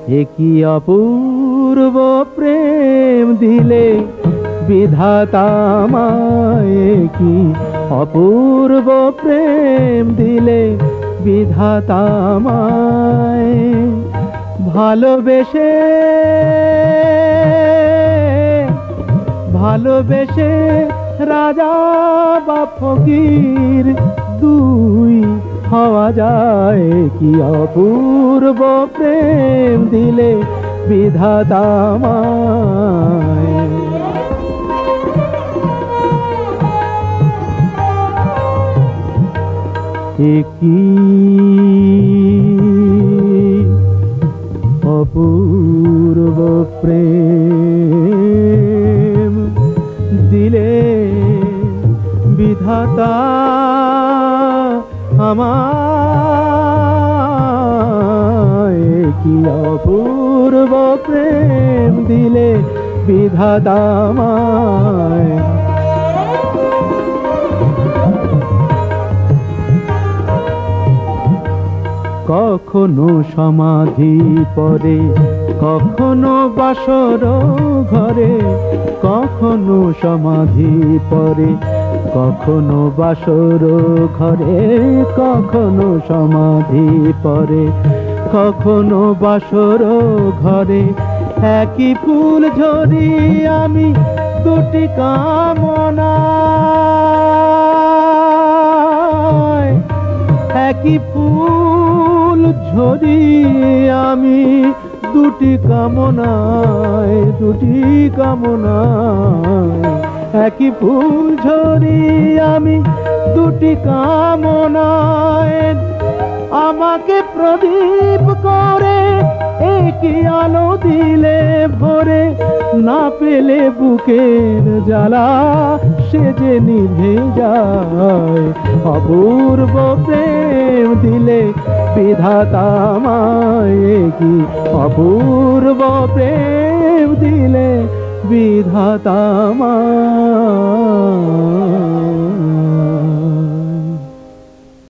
এ কি অপূর্ব প্রেম দিলে বিধাতা আমায়, কি অপূর্ব প্রেম দিলে বিধাতা আমায়। ভালোবেসে ভালোবেসে রাজা বা ফকির দুই হওয়া যায়, কি অপূর্ব প্রেম দিলে বিধাতা আমায়। এ কি অপূর্ব প্রেম দিলে বিধাতা আমায়, কি অপূর্ব প্রেম দিলে বিধাতা আমায়। কখনো সমাধি পরে, কখনো বাসর ঘরে, কখনো সমাধি পরে, কখনো বাসর ঘরে, কখনো সমাধি পরে, কখনো বাসর ঘরে। একই ফুল ঝরি আমি দুটি কামনায়, একই ফুল ঝরি আমি দুটি কামনায়, দুটি কামনায়। একই ফুল ঝরি আমি দুটি কামনায়। আমাকে প্রদীপ করে একই আলো দিলে ভরে, না পেলে বুকের জ্বালা সে যে নিভে যায়। অপূর্ব প্রেম দিলে বিধাতা আমায়, কি অপূর্ব প্রেম দিলে বিধাতা আমায়।